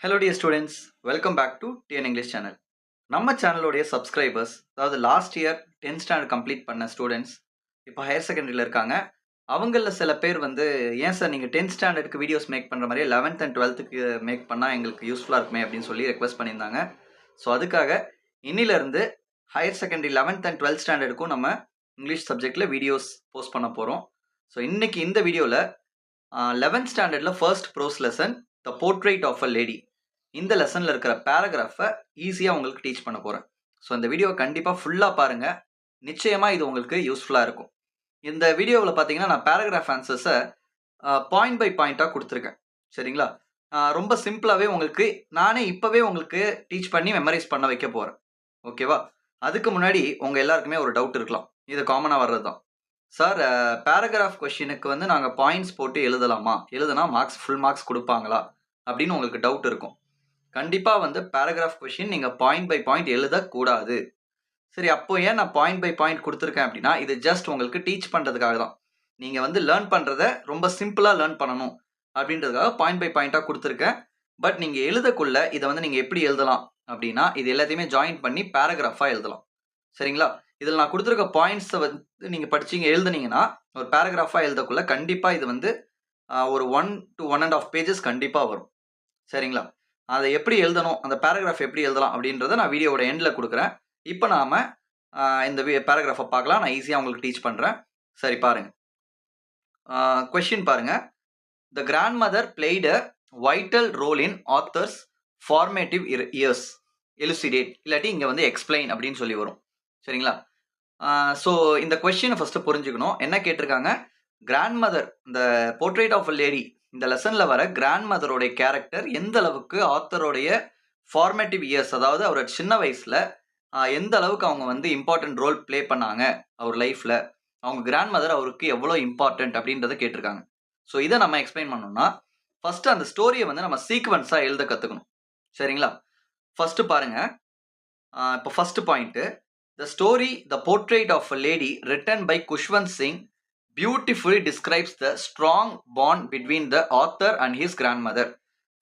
Hello dear students, welcome back to TN English channel. நம்ம சேனலோடைய subscribers அதாவது last year 10th standard complete பண்ண students இப்போ higher செகண்டரியில் இருக்காங்க. அவங்களில் சில பேர் வந்து ஏன் சார் நீங்கள் 10th ஸ்டாண்டர்டுக்கு வீடியோஸ் மேக் பண்ணுற மாதிரி 11th அண்ட் 12th மேக் பண்ணால் எங்களுக்கு யூஸ்ஃபுல்லாக இருக்குமே அப்படின்னு சொல்லி ரெக்வஸ்ட் பண்ணியிருந்தாங்க. ஸோ அதுக்காக இன்னிலேருந்து higher secondary 11th and 12th ஸ்டாண்டர்டுக்கும் நம்ம இங்கிலீஷ் சப்ஜெக்டில் வீடியோஸ் போஸ்ட் பண்ண போகிறோம். ஸோ இன்னைக்கு இந்த வீடியோவில் 11th ஸ்டாண்டர்டில் first prose lesson the portrait of a lady இந்த லெசனில் இருக்கிற பேராகிராஃபை ஈஸியாக உங்களுக்கு டீச் பண்ண போகிறேன். ஸோ இந்த வீடியோவை கண்டிப்பாக ஃபுல்லாக பாருங்கள், நிச்சயமாக இது உங்களுக்கு யூஸ்ஃபுல்லாக இருக்கும். இந்த வீடியோவில் பார்த்தீங்கன்னா நான் பேராகிராஃப் ஆன்சர்ஸை பாயிண்ட் பை பாயிண்ட்டாக கொடுத்துருக்கேன். சரிங்களா? ரொம்ப சிம்பிளாகவே உங்களுக்கு நானே இப்போவே உங்களுக்கு டீச் பண்ணி மெமரைஸ் பண்ண வைக்க போகிறேன். ஓகேவா? அதுக்கு முன்னாடி உங்கள் எல்லாருக்குமே ஒரு டவுட் இருக்கலாம், இது காமனாக வர்றது தான். சார் பேராகிராஃப் கொஷினுக்கு வந்து நாங்கள் பாயிண்ட்ஸ் போட்டு எழுதலாமா, எழுதுனா மார்க்ஸ் ஃபுல் மார்க்ஸ் கொடுப்பாங்களா அப்படின்னு உங்களுக்கு டவுட் இருக்கும். கண்டிப்பாக வந்து பேராகிராஃப் கொஷின் நீங்கள் பாயிண்ட் பை பாயிண்ட் எழுதக்கூடாது. சரி, அப்போ ஏன் நான் பாயிண்ட் பை பாயிண்ட் கொடுத்துருக்கேன் அப்படின்னா, இது ஜஸ்ட் உங்களுக்கு டீச் பண்ணுறதுக்காக தான். நீங்கள் வந்து லேர்ன் பண்ணுறத ரொம்ப சிம்பிளாக லேர்ன் பண்ணணும் அப்படின்றதுக்காக பாயிண்ட் பை பாயிண்ட்டாக கொடுத்துருக்கேன். பட் நீங்கள் எழுதக்குள்ள இதை வந்து நீங்கள் எப்படி எழுதலாம் அப்படின்னா, இது எல்லாத்தையுமே ஜாயின் பண்ணி பேராகிராஃபாக எழுதலாம். சரிங்களா? இதில் நான் கொடுத்துருக்க பாயிண்ட்ஸை வந்து நீங்கள் படிச்சிங்க எழுதுனீங்கன்னா ஒரு பேராகிராஃபாக எழுதக்குள்ள கண்டிப்பாக இது வந்து ஒரு 1 to 1.5 pages கண்டிப்பாக வரும். சரிங்களா? அதை எப்படி எழுதணும், அந்த பேராகிராஃப் எப்படி எழுதலாம் அப்படின்றத நான் வீடியோவோட எண்டில் கொடுக்குறேன். இப்போ நாம் இந்த பேராகிராஃபை பார்க்கலாம். நான் ஈஸியாக உங்களுக்கு டீச் பண்ணுறேன். சரி பாருங்க. கொஷின் பாருங்க. The grandmother played a vital role in author's formative years elucidate, இல்லாட்டி இங்கே வந்து எக்ஸ்பிளைன் அப்படின்னு சொல்லி வரும். சரிங்களா? ஸோ இந்த கொஷினை ஃபஸ்ட்டு புரிஞ்சுக்கணும். என்ன கேட்டிருக்காங்க, கிராண்ட் மதர், இந்த போர்ட்ரேட் ஆஃப் அ லேடி இந்த லெசனில் வர கிராண்ட் மதரோடைய கேரக்டர் எந்த அளவுக்கு ஆத்தரோடைய ஃபார்மேட்டிவ் இயர்ஸ், அதாவது அவரோட சின்ன வயசில் எந்த அளவுக்கு அவங்க வந்து இம்பார்ட்டன்ட் ரோல் ப்ளே பண்ணாங்க அவர் லைஃப்பில், அவங்க கிராண்ட் மதர் அவருக்கு எவ்வளோ இம்பார்ட்டன்ட் அப்படின்றத கேட்டிருக்காங்க. ஸோ இதை நம்ம எக்ஸ்பிளைன் பண்ணோம்னா ஃபஸ்ட்டு அந்த ஸ்டோரியை வந்து நம்ம சீக்வன்ஸாக எழுத கற்றுக்கணும். சரிங்களா? ஃபஸ்ட்டு பாருங்க. இப்போ first point, the story the portrait of a lady written by Khushwant Singh beautifully describes the strong bond between the author and his grandmother.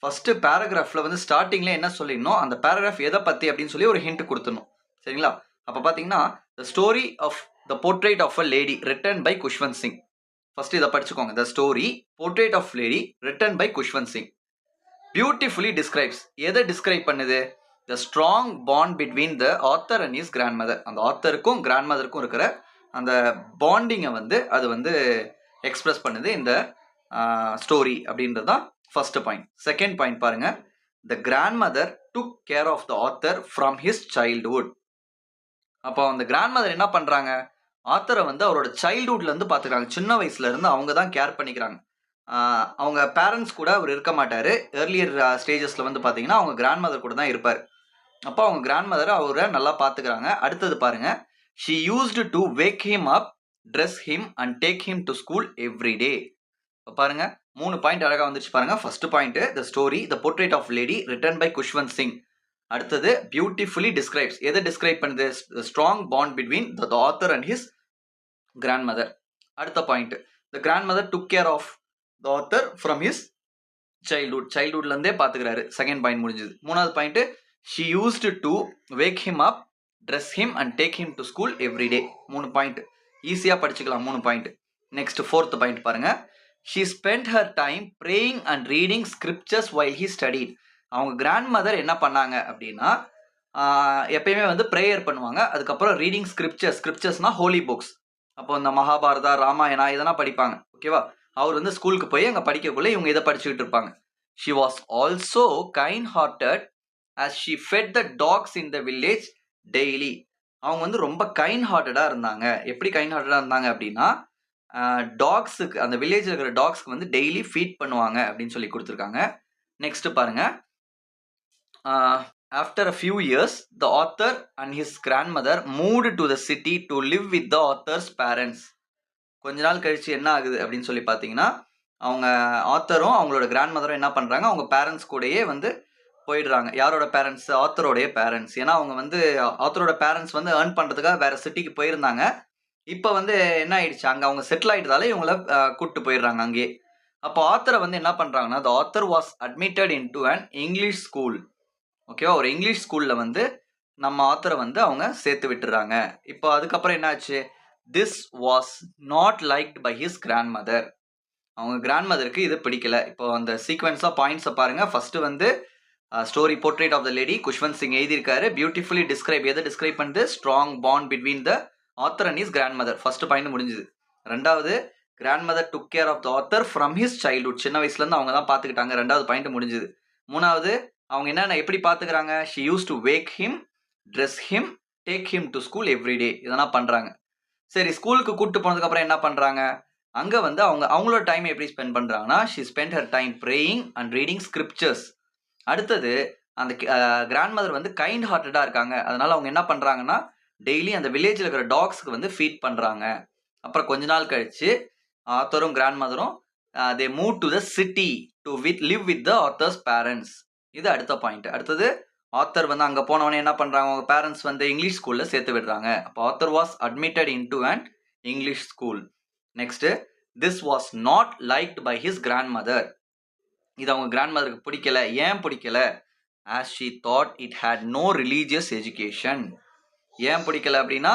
First பேராகிராஃப்ல வந்து ஸ்டார்டிங்ல என்ன சொல்லிடணும், அந்த பேராகிராஃப் எதை பத்தி அப்படின்னு சொல்லி ஒரு ஹிண்ட் கொடுத்துடணும். சரிங்களா? அப்ப பாத்தீங்கன்னா the story of the portrait of a lady written by Khushwant Singh. First இதை படிச்சுக்கோங்க. The story portrait of lady written by Khushwant Singh beautifully describes, எதை டிஸ்கிரைப் பண்ணுது, the strong bond between the author and his grandmother, அந்த ஆத்தருக்கும் grand மதருக்கும் இருக்கிற அந்த பாண்டிங்கை வந்து அது வந்து எக்ஸ்பிரஸ் பண்ணுது இந்த ஸ்டோரி அப்படின்றது தான் ஃபர்ஸ்ட் பாயிண்ட். செகண்ட் பாயிண்ட் பாருங்க. The grandmother took care of the author from his childhood. அப்போ அந்த கிராண்ட் மதர் என்ன பண்றாங்க, ஆத்தரை வந்து அவரோட சைல்ட்ஹுட்ல இருந்து பார்த்துக்கிறாங்க. சின்ன வயசுல இருந்து அவங்க தான் கேர் பண்ணிக்கிறாங்க. அவங்க பேரண்ட்ஸ் கூட அவர் இருக்க மாட்டாரு. ஏர்லியர் ஸ்டேஜஸ்ல வந்து பார்த்தீங்கன்னா அவங்க கிராண்ட் மதர் கூட தான் இருப்பார். அப்போ அவங்க கிராண்ட் மதர் அவரை நல்லா பார்த்துக்கிறாங்க. அடுத்தது பாருங்க. She used to wake him up, dress him and take him to school every day. பாருங்க, 3 பாயிண்ட் அழகா வந்துச்சு பாருங்க. First point, the story the portrait of lady written by Khushwant Singh. அடுத்தது beautifully describes, எதை டிஸ்கிரைப் பண்ணுது, the strong bond between the author and his grandmother. அடுத்த point, the grandmother took care of the author from his childhood, சைல்ட்ஹுட்ல இருந்தே பாத்துக்கிறாரு. Second point முடிஞ்சது. மூணாவது point, she used to wake him up, dress him and take him to school every day. 3 point ஈஸியாக படிச்சுக்கலாம். 3 point. Next fourth point பாருங்க. she spent her time praying and reading scriptures while he studied. அவங்க grand mother என்ன பண்ணாங்க அப்படின்னா எப்பயுமே வந்து prayer பண்ணுவாங்க. அதுக்கப்புறம் ரீடிங் ஸ்கிரிப்சர்ஸ்னா ஹோலி புக்ஸ். அப்போ இந்த மகாபாரதா, ராமாயணா இதெல்லாம் படிப்பாங்க. ஓகேவா? அவர் வந்து ஸ்கூலுக்கு போய் அங்கே படிக்கக்குள்ள இவங்க இதை படிச்சுக்கிட்டு இருப்பாங்க. she was also kind hearted as she fed the dogs in the village daily. அவங்க வந்து ரொம்ப கைண்ட் ஹார்ட்டடாக இருந்தாங்க. எப்படி கைண்ட் ஹார்ட்டடாக இருந்தாங்க அப்படின்னா டாக்ஸுக்கு, அந்த வில்லேஜில் இருக்கிற டாக்ஸ்க்கு வந்து டெய்லி ஃபீட் பண்ணுவாங்க அப்படின்னு சொல்லி கொடுத்துருக்காங்க. நெக்ஸ்ட் பாருங்க. After a few years the author and his grandmother moved to the city to live with the author's parents. கொஞ்ச நாள் கழிச்சு என்ன ஆகுது அப்படின்னு சொல்லி பார்த்தீங்கன்னா அவங்க ஆத்தரும் அவங்களோட கிராண்ட் மதரும் என்ன பண்ணுறாங்க, அவங்க பேரண்ட்ஸ் கூடயே வந்து போயிடுறாங்க. யாரோட பேரண்ட்ஸ், ஆத்தரோடைய பேரண்ட்ஸ். ஏன்னா அவங்க வந்து ஆத்தரோட பேரண்ட்ஸ் வந்து ஏர்ன் பண்ணுறதுக்காக வேற சிட்டிக்கு போயிருந்தாங்க. இப்போ வந்து என்ன ஆயிடுச்சு, அங்கே அவங்க செட்டில் ஆகிட்டதால இவங்கள கூப்பிட்டு போயிடுறாங்க அங்கேயே. அப்போ ஆத்தரை வந்து என்ன பண்றாங்கன்னா, the author was admitted into an English school. ஓகேவா? ஒரு இங்கிலீஷ் ஸ்கூல்ல வந்து நம்ம ஆத்தரை வந்து அவங்க சேர்த்து விட்டுறாங்க. இப்போ அதுக்கப்புறம் என்ன ஆச்சு? This was not liked by his grandmother. அவங்க கிராண்ட் மதருக்கு இது பிடிக்கல. இப்போ அந்த சீக்வென்ஸா பாயிண்ட்ஸ பாருங்க. ஃபர்ஸ்ட் வந்து story portrait of the lady Khushwant Singh எழுதியிருக்காரு. பியூட்டிஃபுல்லி டிஸ்கிரைப் எதை டிஸ்கிரைப் பண்ணுது? Strong bond between the author and his grandmother. First point முடிஞ்சுது. ரெண்டாவது, grandmother took care of the author from his childhood. சின்ன வயசுல இருந்து அவங்க தான் பாத்துக்கிட்டாங்க. ரெண்டாவது பாயிண்ட் முடிஞ்சுது. மூணாவது, அவங்க என்னென்ன எப்படி பாத்துக்கிறாங்க? She use to wake him, dress him, take him to school everyday. இதெல்லாம் பண்றாங்க. சரி, ஸ்கூலுக்கு கூட்டு போனதுக்கு அப்புறம் என்ன பண்றாங்க? அங்க வந்து அவங்களோட டைம் எப்படி ஸ்பெண்ட் பண்றாங்கன்னா, she spend her time praying and reading scriptures. அடுத்தது, அந்த கிராண்ட் மதர் வந்து கைண்ட் ஹார்ட்டடா இருக்காங்க. அதனால அவங்க என்ன பண்றாங்கன்னா, டெய்லி அந்த வில்லேஜ்ல இருக்கிற டாக்ஸ்க்கு வந்து ஃபீட் பண்றாங்க. அப்புறம் கொஞ்ச நாள் கழிச்சு ஆத்தரும் கிராண்ட் மதரும் they move to the city to live with the author's parents. இது அடுத்த பாயிண்ட். அடுத்தது, ஆத்தர் வந்து அங்க போனவொடனே என்ன பண்றாங்க? அவங்க பேரண்ட்ஸ் வந்து இங்கிலீஷ் ஸ்கூல்ல சேர்த்து விடுறாங்க. அப்போ author was admitted into an English school. Next, this was not liked by his grandmother. இது அவங்க கிராண்ட் மதருக்கு பிடிக்கல. ஏன் பிடிக்கல? as she thought it had no religious education. ஏன் பிடிக்கல அப்படின்னா,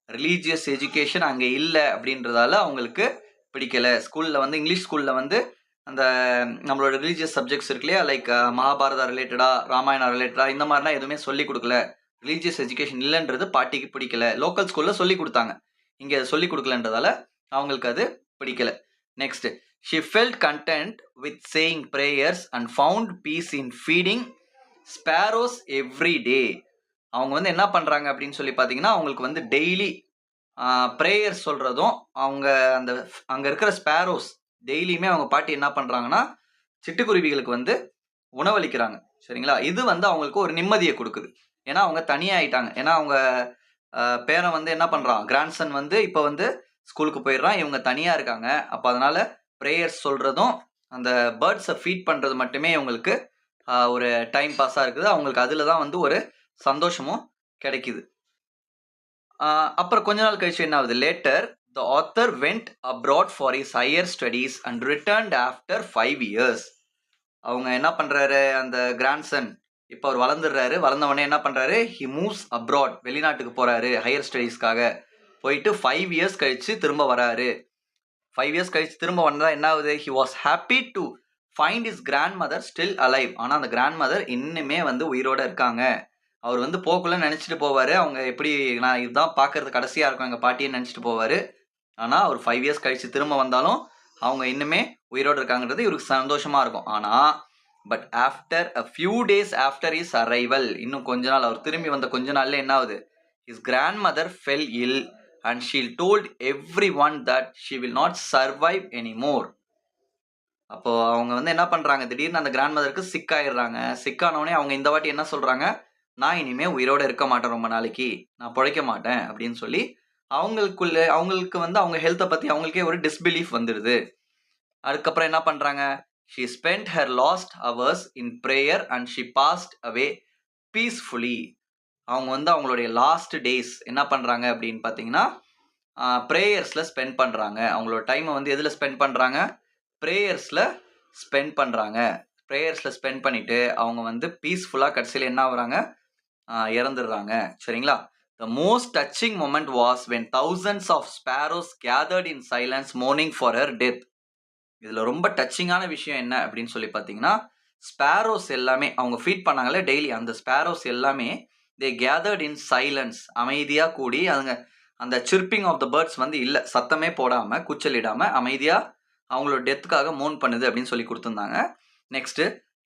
ரிலீஜியஸ் எஜுகேஷன் அங்க இல்ல அப்படின்றதால அவங்களுக்கு பிடிக்கல. ஸ்கூல்ல வந்து இங்கிலீஷ் ஸ்கூல்ல வந்து அந்த நம்மளோட ரிலீஜியஸ் சப்ஜெக்ட்ஸ் இருக்கு இல்லையா, லைக் மகாபாரதா ரிலேட்டடா, ராமாயணா ரிலேட்டடா, இந்த மாதிரிலாம் எதுவுமே சொல்லி கொடுக்கல. ரிலீஜியஸ் எஜுகேஷன் இல்லைன்றது பாட்டிக்கு பிடிக்கல. லோக்கல் ஸ்கூல்ல சொல்லி கொடுத்தாங்க, இங்க சொல்லி கொடுக்கலன்றதால அவங்களுக்கு அது பிடிக்கல. Next, she felt content with saying prayers and found peace in feeding sparrows every day. அவங்க வந்து என்ன பண்றாங்க அப்படின்னு சொல்லி பாத்தீங்கன்னா, அவங்களுக்கு வந்து டெய்லி பிரேயர் சொல்றதும், அவங்க அந்த அங்க இருக்கிற ஸ்பேரோஸ் டெய்லியுமே அவங்க பாட்டி என்ன பண்றாங்கன்னா, சிட்டுக்குருவிகளுக்கு வந்து உணவளிக்கிறாங்க. சரிங்களா? இது வந்து அவங்களுக்கு ஒரு நிம்மதியை கொடுக்குது. ஏன்னா அவங்க தனியா ஆயிட்டாங்க. ஏன்னா அவங்க பேரன் வந்து என்ன பண்றான்? கிராண்ட்சன் வந்து இப்ப வந்து ஸ்கூலுக்கு போயிடுறான். இவங்க தனியா இருக்காங்க. அப்ப அதனால பிரேயர்ஸ் சொல்றதும், அந்த பேர்ட்ஸை ஃபீட் பண்றது மட்டுமே இவங்களுக்கு ஒரு டைம் பாஸா இருக்குது. அவங்களுக்கு அதுல தான் வந்து ஒரு சந்தோஷமும் கிடைக்குது. அப்புறம் கொஞ்ச நாள் கழிச்சு என்ன ஆகுது? Later the author went abroad for his higher studies and returned after 5 years. அவங்க என்ன பண்றாரு? அந்த கிராண்ட்சன் இப்போ அவர் வளர்ந்துடுறாரு. வளர்ந்த உடனே என்ன பண்றாரு? ஹி மூவ்ஸ் அப்ராட், வெளிநாட்டுக்கு போறாரு ஹையர் ஸ்டடீஸ்க்காக. போயிட்டு 5 years கழிச்சு திரும்ப வராரு. 5 years கழிச்சு திரும்ப வந்தா என்ன ஆகுது? He was happy to find his grandmother still alive. ஆனா அந்த கிராண்ட் மதர் இன்னுமே வந்து உயிரோட இருக்காங்க. அவர் வந்து போக்குள்ள நினைச்சிட்டு போவாரு, அவங்க எப்படி நான் இதுதான் பாக்குறது கடைசியா இருக்கும் எங்க பாட்டியை நினைச்சிட்டு போவாரு. ஆனா அவர் 5 years கழிச்சு திரும்ப வந்தாலும் அவங்க இன்னுமே உயிரோட இருக்காங்கன்றது இவருக்கு சந்தோஷமா இருக்கும். ஆனா but after a few days after his arrival, இன்னும் கொஞ்ச நாள், அவர் திரும்பி வந்த கொஞ்ச நாள்ல என்ன ஆகுது? his grandmother fell ill and she told everyone that she will not survive anymore. அப்போ அவங்க வந்து என்ன பண்றாங்க? திடீர்னு அந்த கிராண்ட் மதருக்கு சிக் ஆயிடுறாங்க. சிக் ஆனவொடனே அவங்க இந்த வாட்டி என்ன சொல்றாங்க? நான் இனிமே உயிரோட இருக்க மாட்டேன், ரொம்ப நாளைக்கு நான் பிழைக்க மாட்டேன் அப்படின்னு சொல்லி அவங்களுக்கு வந்து அவங்க ஹெல்த்தை பத்தி அவங்களுக்கே ஒரு டிஸ்பிலீஃப் வந்துடுது. அதுக்கப்புறம் என்ன பண்றாங்க? she spent her last hours in prayer and she passed away peacefully. அவங்க வந்து அவங்களுடைய லாஸ்ட் டேஸ் என்ன பண்றாங்க அப்படின்னு பாத்தீங்கன்னா, பிரேயர்ஸ்ல ஸ்பெண்ட் பண்றாங்க. அவங்களோட டைமை வந்து எதுல ஸ்பெண்ட் பண்றாங்க? பிரேயர்ஸ்ல ஸ்பெண்ட் பண்றாங்க. பிரேயர்ஸ்ல ஸ்பெண்ட் பண்ணிட்டு அவங்க வந்து பீஸ்ஃபுல்லா கடைசியில என்ன ஆகுறாங்க? இறந்துடுறாங்க. சரிங்களா? The most touching moment was when thousands of sparrows gathered in silence mourning for her death. இதுல ரொம்ப டச்சிங்கான விஷயம் என்ன அப்படின்னு சொல்லி பாத்தீங்கன்னா, ஸ்பேரோஸ் எல்லாமே அவங்க ஃபீட் பண்ணாங்களே டெய்லி, அந்த ஸ்பேரோஸ் எல்லாமே they gathered in silence, அமைதியா கூடி அந்த சிர்பிங் ஆஃப் த பேர்ட்ஸ் வந்து இல்ல, சத்தமே போடாம கூச்சலிடாம அமைதியா அவங்களோட டெத்துக்காக மோன் பண்ணுது அப்படின்னு சொல்லி கொடுத்துருந்தாங்க. Next,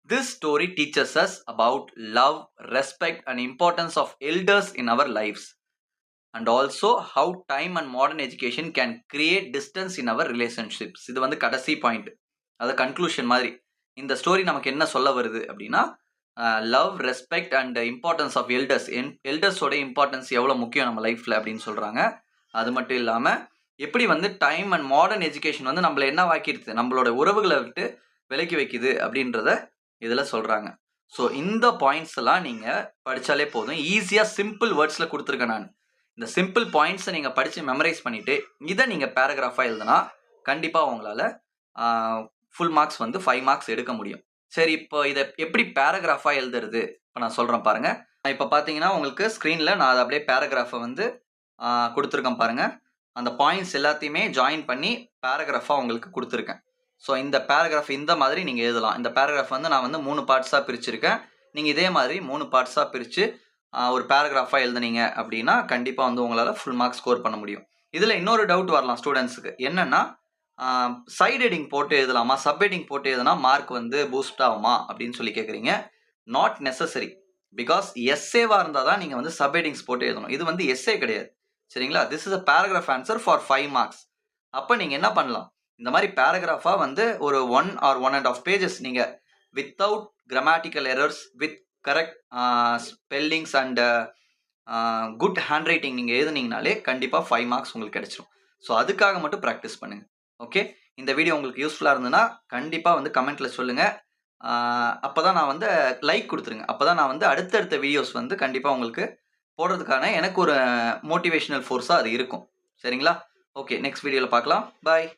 this story teaches us about love, respect and importance of elders in our lives and also how time and modern education can create distance in our relationships. இது வந்து கடைசி பாயிண்ட், அது கன்க்ளூஷன் மாதிரி. இந்த ஸ்டோரி நமக்கு என்ன சொல்ல வருது அப்படின்னா, love, respect and importance of elders, எல்டர்ஸோட இம்பார்ட்டன்ஸ் எவ்வளோ முக்கியம் நம்ம லைஃப்ல அப்படின்னு சொல்றாங்க. அது மட்டும் இல்லாம எப்படி வந்து டைம் அண்ட் மாடர்ன் எஜுகேஷன் வந்து நம்மள என்ன வாக்கிடுது, நம்மளோட உறவுகளை விட்டு விலக்கி வைக்குது அப்படின்றத இதுல சொல்றாங்க. ஸோ இந்த பாயிண்ட்ஸ் எல்லாம் நீங்க படிச்சாலே போதும். ஈஸியா சிம்பிள் வேர்ட்ஸ்ல கொடுத்துருக்கேன் நான். இந்த சிம்பிள் பாயிண்ட்ஸை நீங்க படிச்சு மெமரைஸ் பண்ணிட்டு இதை நீங்க பேராகிராஃபா எழுதுனா கண்டிப்பா உங்களால ஃபுல் மார்க்ஸ் வந்து 5 மார்க்ஸ் எடுக்க முடியும். சரி, இப்போ இத எப்படி பேராகிராஃபா எழுதுறது? இப்ப நான் சொல்றேன் பாருங்க. இப்ப பார்த்தீங்கன்னா, உங்களுக்கு ஸ்க்ரீன்ல நான் அத அப்படியே பேராகிராஃப வந்து குடுத்துருக்கேன் பாருங்க. அந்த பாயிண்ட்ஸ் எல்லாத்தையுமே ஜாயின் பண்ணி பேராகிராஃபா உங்களுக்கு குடுத்துருக்கேன். ஸோ இந்த பேராகிராஃப் இந்த மாதிரி நீங்க எழுதலாம். இந்த பேராகிராஃப் வந்து நான் வந்து 3 பார்ட்ஸா பிரிச்சிருக்கேன். நீங்க இதே மாதிரி 3 பார்ட்ஸா பிரிச்சு ஒரு பேராகிராஃபா எழுதுனீங்க அப்படின்னா, கண்டிப்பா வந்து உங்களால ஃபுல் மார்க்ஸ் ஸ்கோர் பண்ண முடியும். இதுல இன்னொரு டவுட் வரலாம் ஸ்டூடண்ட்ஸ்க்கு. என்னன்னா, சைட் ஹெட்டிங் போட்டு எழுதலாமா? சப் ஹெட்டிங் போட்டு எழுதுனா மார்க் வந்து பூஸ்ட் ஆகுமா? அப்படின்னு சொல்லி கேட்குறீங்க. Not necessary. பிகாஸ் எஸ்ஸேவா இருந்தா தான் நீங்க வந்து சப் ஹெட்டிங்ஸ் போட்டு எழுதணும். இது வந்து எஸ்ஸே கிடையாது. சரிங்களா? This is a paragraph answer for 5 marks. அப்ப நீங்க என்ன பண்ணலாம்? இந்த மாரி பேராகிராஃபா வந்து ஒரு 1 ஆர் 1 1/2 பேஜஸ் நீங்க without grammatical errors, with correct spellings and good hand writing நீங்க எழுதுனீங்கனாலே கண்டிப்பா 5 மார்க்ஸ் உங்களுக்கு கிடைச்சிரும். ஸோ அதுக்காக மட்டும் பிராக்டிஸ் பண்ணுங்க. ஓகே. இந்த வீடியோ உங்களுக்கு யூஸ்ஃபுல்லா இருந்ததுன்னா, கண்டிப்பா வந்து கமெண்ட்ல சொல்லுங்க. அப்பதான் நான் வந்து லைக் குடுத்துருங்க. அப்பதான் நான் வந்து அடுத்தடுத்த வீடியோஸ் வந்து கண்டிப்பா உங்களுக்கு போடுறதுக்கான எனக்கு ஒரு மோட்டிவேஷனல் ஃபோர்ஸா அது இருக்கும். சரிங்களா? ஓகே. நெக்ஸ்ட் வீடியோல பார்க்கலாம். பாய்.